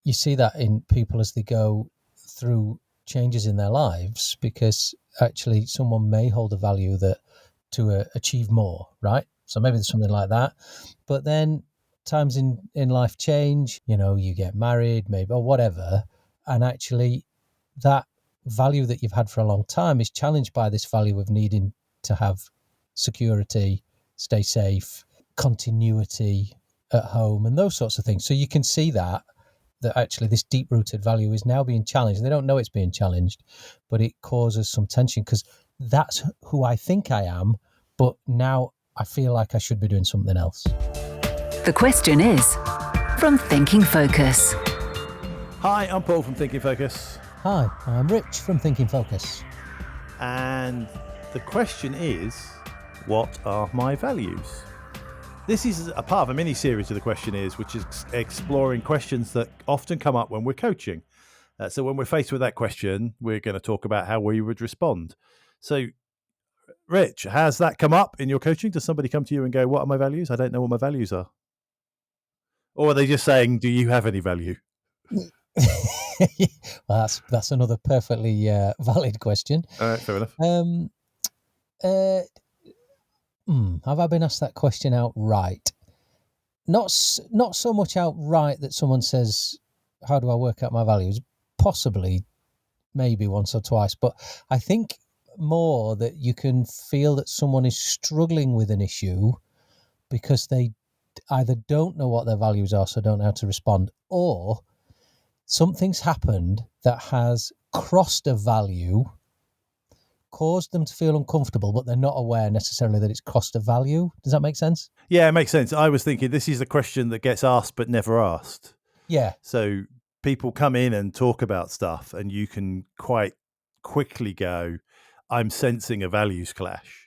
you see that in people as they go through changes in their lives, because actually someone may hold a value that to achieve more, right? So maybe there's something like that. But then times in life change, you get married maybe or whatever, and actually that value that you've had for a long time is challenged by this value of needing to have security, stay safe, continuity at home, and those sorts of things. So you can see that actually this deep-rooted value is now being challenged. They don't know it's being challenged, but it causes some tension because that's who I think I am, but now I feel like I should be doing something else. The question is from Thinking Focus. Hi, I'm Paul from Thinking Focus. Hi, I'm Rich from Thinking Focus. And the question is, what are my values? This is a part of a mini-series of The Question Is, which is exploring questions that often come up when we're coaching. So when we're faced with that question, we're going to talk about how we would respond. So, Rich, has that come up in your coaching? Does somebody come to you and go, what are my values? I don't know what my values are. Or are they just saying, do you have any value? Well, that's another perfectly valid question. All right, fair enough. Have I been asked that question outright? Not so much outright that someone says, how do I work out my values? Possibly, maybe once or twice. But I think more that you can feel that someone is struggling with an issue because they either don't know what their values are, so don't know how to respond, or something's happened that has crossed a value, caused them to feel uncomfortable, but they're not aware necessarily that it's crossed a value. Does that make sense? Yeah, it makes sense. I was thinking this is a question that gets asked but never asked. Yeah. So people come in and talk about stuff and you can quite quickly go, I'm sensing a values clash.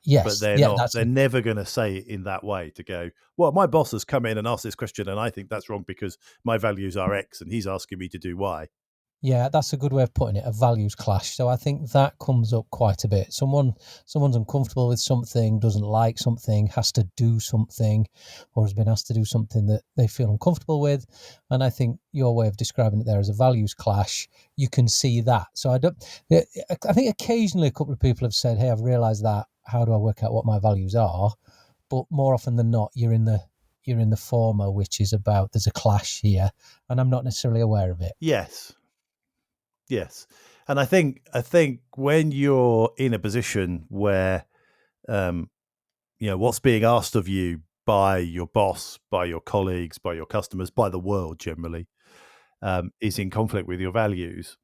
Yes. But they're never going to say it in that way, to go, well, my boss has come in and asked this question and I think that's wrong because my values are X and he's asking me to do Y. Yeah, that's a good way of putting it, a values clash. So I think that comes up quite a bit. Someone's uncomfortable with something, doesn't like something, has to do something, or has been asked to do something that they feel uncomfortable with. And I think your way of describing it there as a values clash, you can see that. So I think occasionally a couple of people have said, hey, I've realised that. How do I work out what my values are? But more often than not, you're in the former, which is about there's a clash here, and I'm not necessarily aware of it. Yes. And I think when you're in a position where, what's being asked of you by your boss, by your colleagues, by your customers, by the world generally, is in conflict with your values,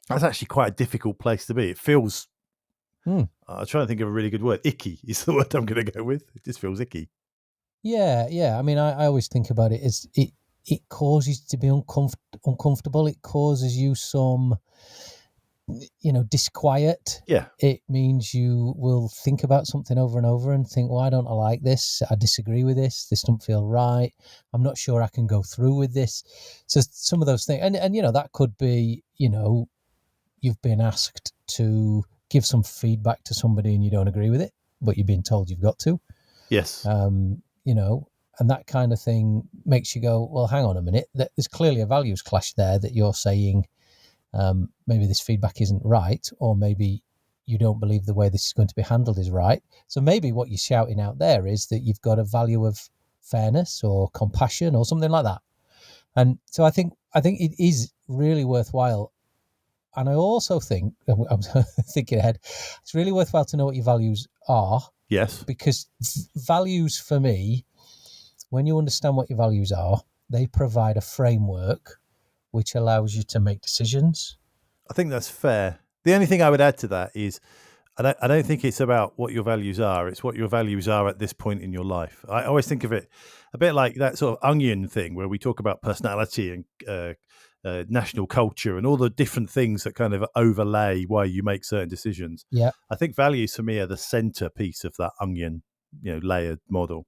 that's actually quite a difficult place to be. It feels, I'm trying to think of a really good word. Icky is the word I'm going to go with. It just feels icky. Yeah. I mean, I always think about it as it causes you to be uncomfortable. It causes you some, disquiet. Yeah. It means you will think about something over and over and think, why don't I like this? I disagree with this. This don't feel right. I'm not sure I can go through with this. So some of those things, and that could be, you've been asked to give some feedback to somebody and you don't agree with it, but you've been told you've got to. Yes. And that kind of thing makes you go, well, hang on a minute. There's clearly a values clash there that you're saying maybe this feedback isn't right, or maybe you don't believe the way this is going to be handled is right. So maybe what you're shouting out there is that you've got a value of fairness or compassion or something like that. And so I think it is really worthwhile. And I also think, I'm thinking ahead, it's really worthwhile to know what your values are. Yes. Because values for me, when you understand what your values are, they provide a framework which allows you to make decisions. I think that's fair. The only thing I would add to that is I don't think it's about what your values are. It's what your values are at this point in your life. I always think of it a bit like that sort of onion thing where we talk about personality and national culture and all the different things that kind of overlay why you make certain decisions. Yeah. I think values for me are the centerpiece of that onion, layered model.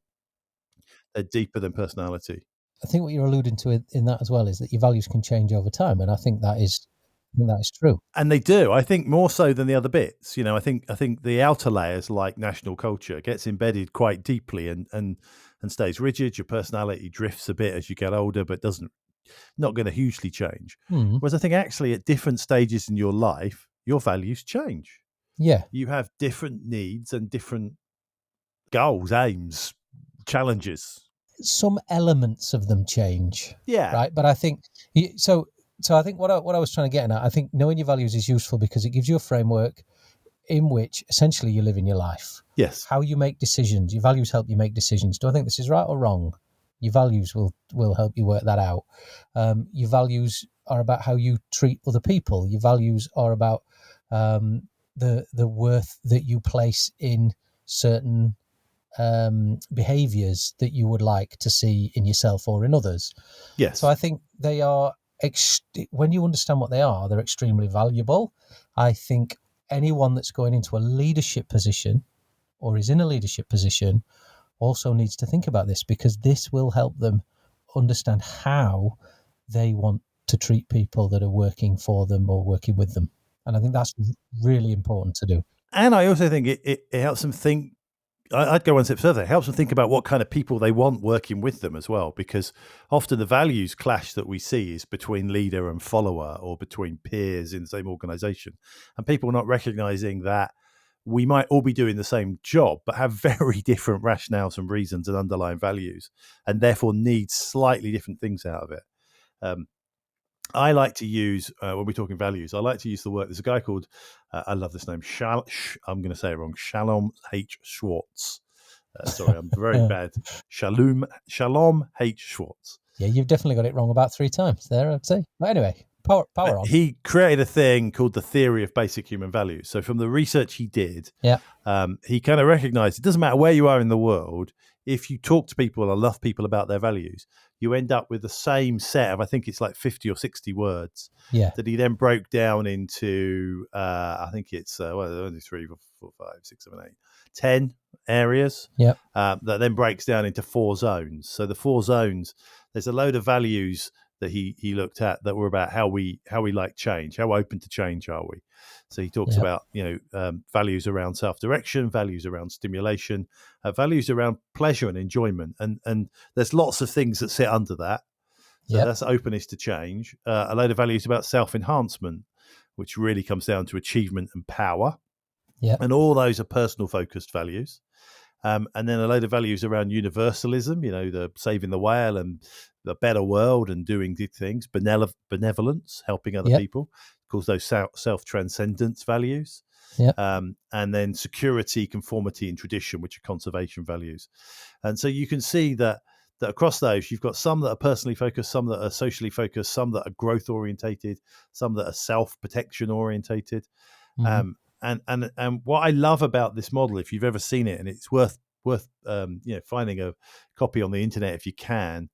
They're deeper than personality. I think what you're alluding to in that as well is that your values can change over time, and I think that is true. And they do. I think more so than the other bits. I think the outer layers, like national culture, gets embedded quite deeply and stays rigid. Your personality drifts a bit as you get older, but doesn't not going to hugely change. Hmm. Whereas I think actually at different stages in your life, your values change. Yeah. You have different needs and different goals, aims, challenges. Some elements of them change, Yeah. right? But I think so. So I think what I was trying to get at, I think knowing your values is useful because it gives you a framework in which essentially you live in your life. Yes. How you make decisions, your values help you make decisions. Do I think this is right or wrong? Your values will help you work that out. Your values are about how you treat other people. Your values are about the worth that you place in certain behaviours that you would like to see in yourself or in others. Yes. So I think they are, when you understand what they are, they're extremely valuable. I think anyone that's going into a leadership position or is in a leadership position also needs to think about this, because this will help them understand how they want to treat people that are working for them or working with them. And I think that's really important to do. And I also think it helps them think. I'd go one step further. It helps them think about what kind of people they want working with them as well, because often the values clash that we see is between leader and follower or between peers in the same organization, and people not recognizing that we might all be doing the same job but have very different rationales and reasons and underlying values, and therefore need slightly different things out of it. I like to use, when we're talking values, I like to use the word, there's a guy called, I love this name, I'm going to say it wrong, Shalom H. Schwartz. Sorry, I'm very bad. Shalom H. Schwartz. Yeah, you've definitely got it wrong about 3 times there, I'd say. But anyway, power on. He created a thing called the theory of basic human values. So from the research he did, Yeah. He kind of recognized it doesn't matter where you are in the world. If you talk to people and love people about their values, you end up with the same set of, I think it's like 50 or 60 words, that he then broke down into, I think it's, only 3, 4, 5, 6, 7, 8, 10 areas. Yeah. That then breaks down into 4 zones. So the 4 zones, there's a load of values that he looked at that were about how we like change, how open to change are we. So he talks about values around self-direction, values around stimulation, values around pleasure and enjoyment, and there's lots of things that sit under that. So that's openness to change. A load of values about self-enhancement, which really comes down to achievement and power. Yeah. And all those are personal focused values. And then a load of values around universalism, the saving the whale and the better world and doing good things, benevolence, helping other people, calls those self-transcendence values. And then security, conformity, and tradition, which are conservation values. And so you can see that across those, you've got some that are personally focused, some that are socially focused, some that are growth orientated, some that are self-protection orientated. Mm-hmm. And what I love about this model, if you've ever seen it, and it's worth finding a copy on the internet if you can,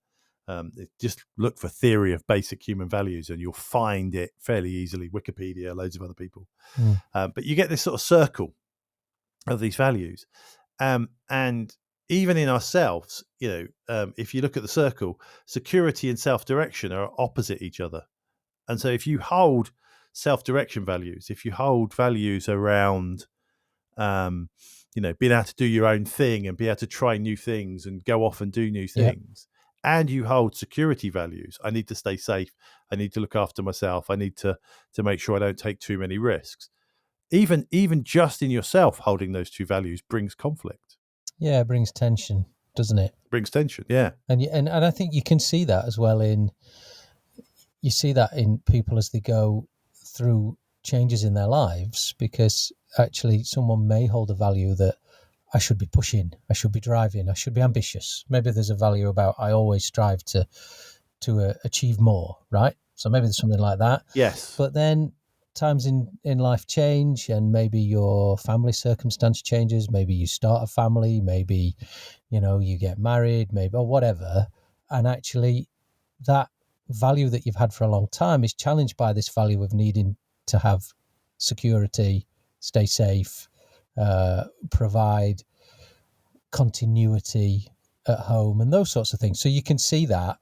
just look for theory of basic human values and you'll find it fairly easily. Wikipedia, loads of other people. But you get this sort of circle of these values. And even in ourselves, if you look at the circle, security and self-direction are opposite each other. And so if you hold self-direction values, if you hold values around, being able to do your own thing and be able to try new things and go off and do new things, and you hold security values, I need to stay safe, I need to look after myself, I need to make sure I don't take too many risks. Even just in yourself, holding those 2 values brings conflict. Yeah, it brings tension, doesn't it? Brings tension, yeah. And I think you can see that as well in people as they go through changes in their lives, because actually someone may hold a value that I should be pushing, I should be driving, I should be ambitious. Maybe there's a value about I always strive to achieve more, right? So maybe there's something like that. Yes. But then times in life change, and maybe your family circumstance changes. Maybe you start a family, maybe, you get married, maybe, or whatever. And actually that value that you've had for a long time is challenged by this value of needing to have security, stay safe, provide continuity at home, and those sorts of things. So you can see that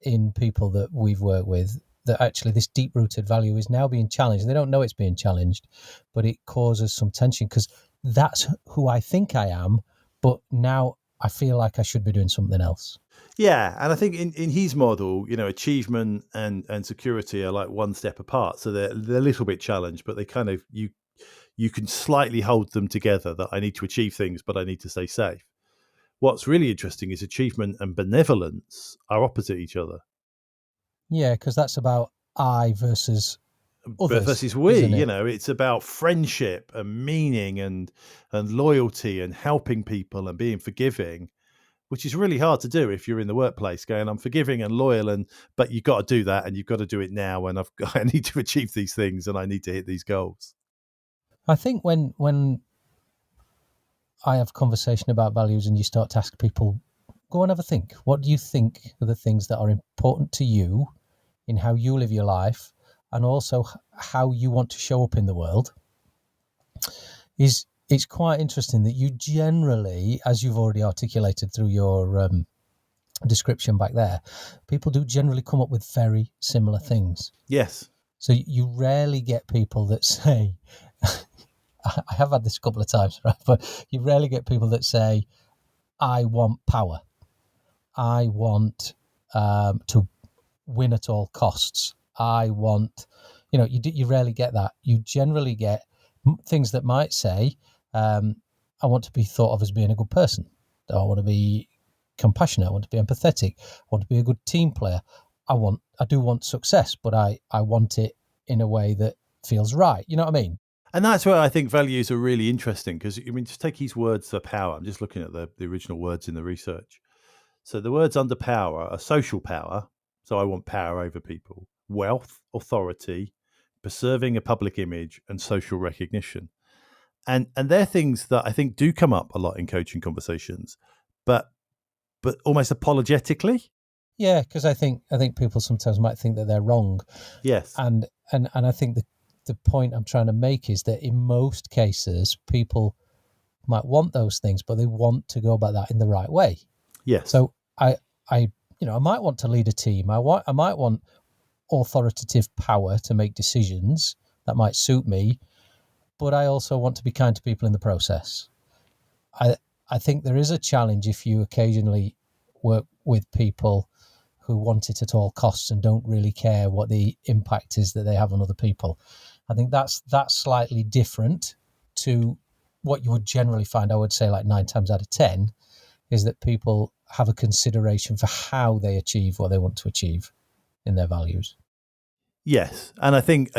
in people that we've worked with, that actually this deep-rooted value is now being challenged. They don't know it's being challenged, but it causes some tension because that's who I think I am, but now I feel like I should be doing something else. Yeah, and I think in his model, achievement and security are like one step apart, so they're a little bit challenged, but they kind of you can slightly hold them together. That I need to achieve things, but I need to stay safe. What's really interesting is achievement and benevolence are opposite each other. Yeah, because that's about I versus others, Versus we, isn't it? it's about friendship and meaning and loyalty and helping people and being forgiving, which is really hard to do if you're in the workplace going, I'm forgiving and loyal, but you've got to do that and you've got to do it now. And I need to achieve these things and I need to hit these goals. I think when I have conversation about values and you start to ask people, go and have a think. What do you think are the things that are important to you in how you live your life and also how you want to show up in the world? It's quite interesting that you generally, as you've already articulated through your description back there, people do generally come up with very similar things. Yes. So you rarely get people that say, I have had this a couple of times, right? But you rarely get people that say, I want power. I want to win at all costs. I want, you rarely get that. You generally get things that might say, I want to be thought of as being a good person. I want to be compassionate. I want to be empathetic. I want to be a good team player. I do want success, but I want it in a way that feels right. You know what I mean? And that's where I think values are really interesting because, just take his words for power. I'm just looking at the original words in the research. So the words under power are social power. So I want power over people, wealth, authority, preserving a public image, and social recognition. And they're things that I think do come up a lot in coaching conversations, but almost apologetically. Yeah, because I think people sometimes might think that they're wrong. Yes. And I think the point I'm trying to make is that in most cases, people might want those things, but they want to go about that in the right way. Yes. So I might want to lead a team. I might want authoritative power to make decisions that might suit me, but I also want to be kind to people in the process. I think there is a challenge if you occasionally work with people who want it at all costs and don't really care what the impact is that they have on other people. I think that's slightly different to what you would generally find. I would say like 9 times out of 10 is that people have a consideration for how they achieve what they want to achieve in their values. Yes. And I think,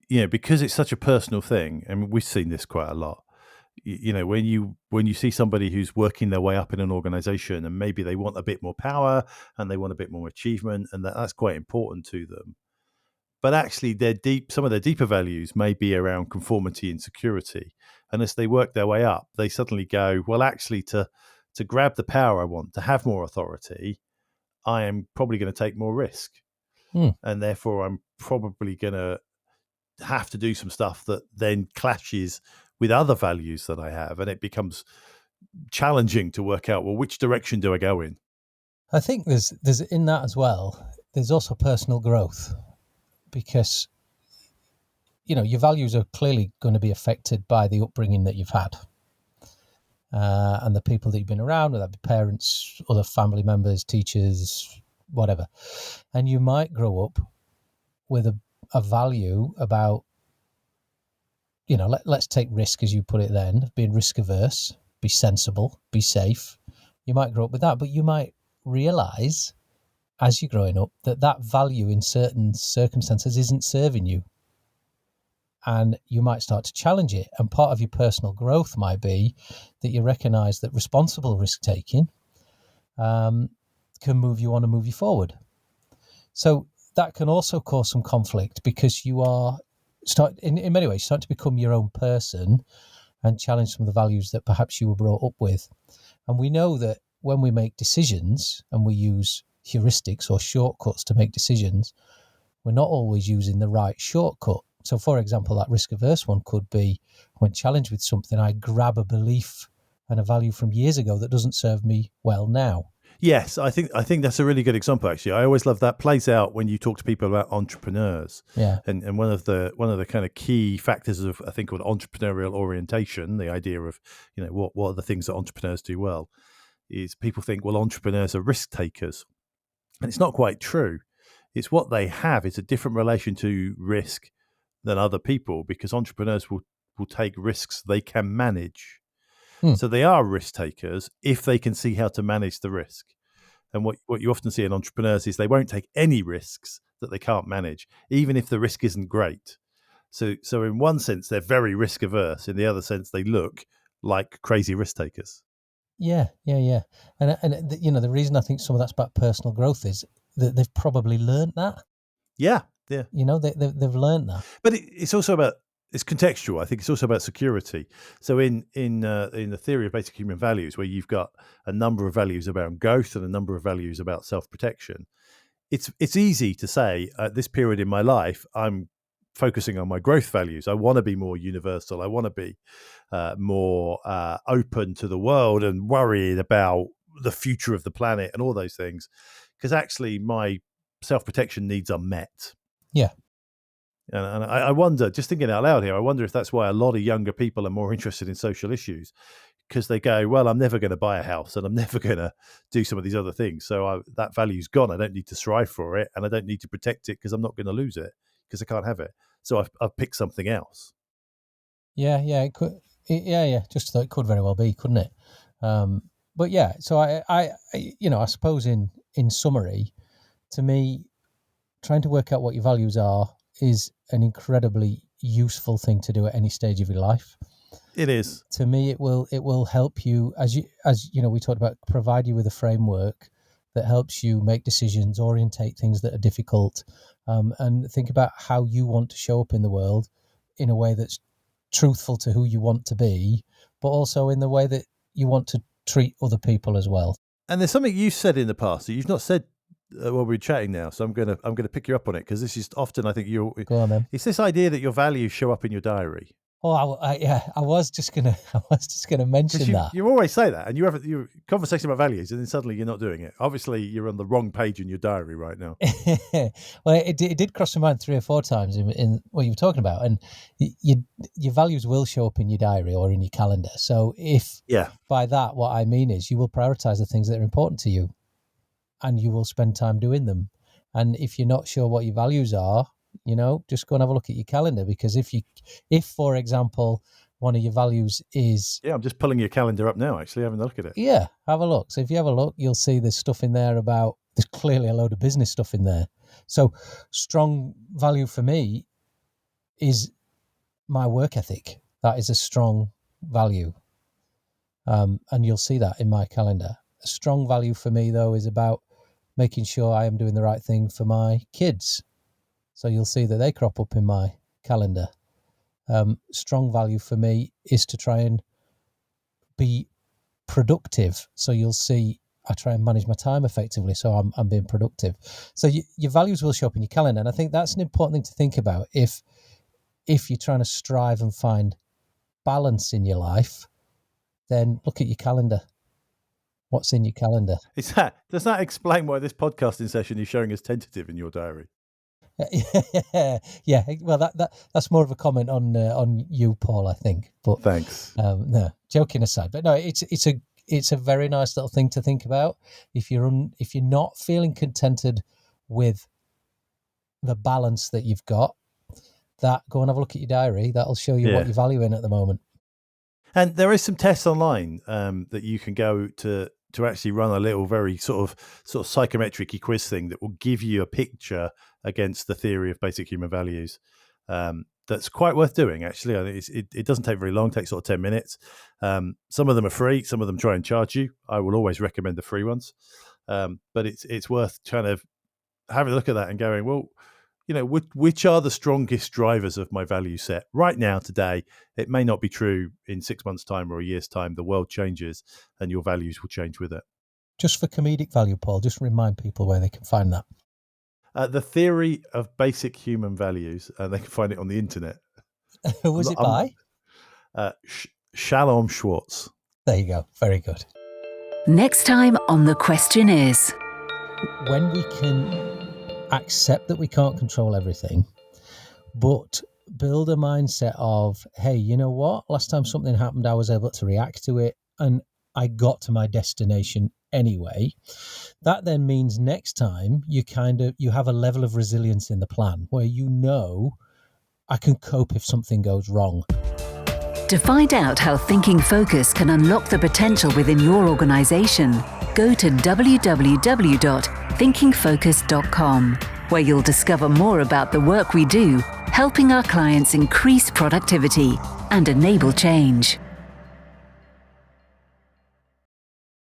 because it's such a personal thing, and we've seen this quite a lot, when you see somebody who's working their way up in an organization and maybe they want a bit more power and they want a bit more achievement and that's quite important to them, but actually some of their deeper values may be around conformity and security, and as they work their way up they suddenly go, well, actually to grab the power I want, to have more authority, I am probably going to take more risk, and therefore I'm probably going to have to do some stuff that then clashes with other values that I have, and it becomes challenging to work out, well, which direction do I go in? I think there's in that as well, there's also personal growth, because your values are clearly going to be affected by the upbringing that you've had, and the people that you've been around, whether that be parents, other family members, teachers, whatever. And you might grow up with a value about, let's take risk, as you put it then, being risk averse, be sensible, be safe. You might grow up with that, but you might realise as you're growing up that value in certain circumstances isn't serving you. And you might start to challenge it. And part of your personal growth might be that you recognise that responsible risk taking can move you on and move you forward. So that can also cause some conflict, because you are in many ways start to become your own person and challenge some of the values that perhaps you were brought up with. And we know that when we make decisions and we use heuristics or shortcuts to make decisions, we're not always using the right shortcut. So, for example, that risk-averse one could be, when challenged with something, I grab a belief and a value from years ago that doesn't serve me well now. Yes, I think that's a really good example. Actually, I always love that. Plays out when you talk to people about entrepreneurs. Yeah, and one of the kind of key factors of, I think, called entrepreneurial orientation, the idea of what are the things that entrepreneurs do well. is people think, well, entrepreneurs are risk takers. And it's not quite true. It's what they have. It's a different relation to risk than other people, because entrepreneurs will take risks they can manage. So they are risk takers if they can see how to manage the risk. And what you often see in entrepreneurs is they won't take any risks that they can't manage, even if the risk isn't great. So in one sense, they're very risk averse. In the other sense, they look like crazy risk takers. Yeah. And the reason I think some of that's about personal growth is that they've probably learned that. Yeah. They've learned that. But it's also about, it's contextual. I think it's also about security. So in the theory of basic human values, where you've got a number of values about growth and a number of values about self-protection, it's easy to say at this period in my life, I'm focusing on my growth values. I want to be more universal. I want to be more open to the world and worried about the future of the planet and all those things, because actually my self-protection needs are met. Yeah. And I wonder, just thinking out loud here, I wonder if that's why a lot of younger people are more interested in social issues, because they go, well, I'm never going to buy a house and I'm never going to do some of these other things. So that value's gone. I don't need to strive for it, and I don't need to protect it because I'm not going to lose it because I can't have it. So I've picked something else. Yeah, it could. Just thought it could very well be, couldn't it? But yeah, so I suppose in summary, to me, trying to work out what your values are is an incredibly useful thing to do at any stage of your life. It is. To me, it will help you, as we talked about, provide you with a framework that helps you make decisions, orientate things that are difficult, and think about how you want to show up in the world in a way that's truthful to who you want to be, but also in the way that you want to treat other people as well. And there's something you said in the past that you've not said while we're chatting now, so I'm gonna pick you up on it, because this is often, I think, Go on, then. It's this idea that your values show up in your diary. Oh, I was just gonna mention that. You always say that, and you have your conversation about values, and then suddenly you're not doing it. Obviously, you're on the wrong page in your diary right now. Well, it did cross my mind 3 or 4 times in what you were talking about, and your values will show up in your diary or in your calendar. So by that, what I mean is you will prioritize the things that are important to you, and you will spend time doing them. And if you're not sure what your values are, just go and have a look at your calendar, because if for example, one of your values is... Yeah, I'm just pulling your calendar up now, actually, having a look at it. Yeah, have a look. So if you have a look, you'll see there's stuff in there there's clearly a load of business stuff in there. So strong value for me is my work ethic. That is a strong value. And you'll see that in my calendar. A strong value for me, though, is about making sure I am doing the right thing for my kids. So you'll see that they crop up in my calendar. Strong value for me is to try and be productive. So you'll see I try and manage my time effectively, so I'm being productive. So your values will show up in your calendar, and I think that's an important thing to think about if you're trying to strive and find balance in your life. Then look at your calendar. What's in your calendar? Does that explain why this podcasting session is showing as tentative in your diary? Yeah. Well, that's more of a comment on you, Paul, I think. But thanks. No, joking aside, but no, it's a very nice little thing to think about. If you're not feeling contented with the balance that you've got, go and have a look at your diary. That'll show you what you're valuing at the moment. And there is some tests online that you can go to actually run a little very sort of psychometric quiz thing that will give you a picture against the theory of basic human values. That's quite worth doing, actually. I think it doesn't take very long. It takes sort of 10 minutes. Some of them are free. Some of them try and charge you. I will always recommend the free ones. But it's worth kind of having a look at that and going, well, which are the strongest drivers of my value set right now, today? It may not be true in 6 months' time or a year's time. The world changes and your values will change with it. Just for comedic value, Paul, just remind people where they can find that. The theory of basic human values, they can find it on the internet. Who was it by? Shalom Schwartz. There you go. Very good. Next time on The Question Is. When we can accept that we can't control everything, but build a mindset of, hey, you know what? Last time something happened, I was able to react to it. And I got to my destination anyway. That then means next time you have a level of resilience in the plan where I can cope if something goes wrong. To find out how Thinking Focus can unlock the potential within your organization, go to www.thinkingfocus.com, where you'll discover more about the work we do, helping our clients increase productivity and enable change.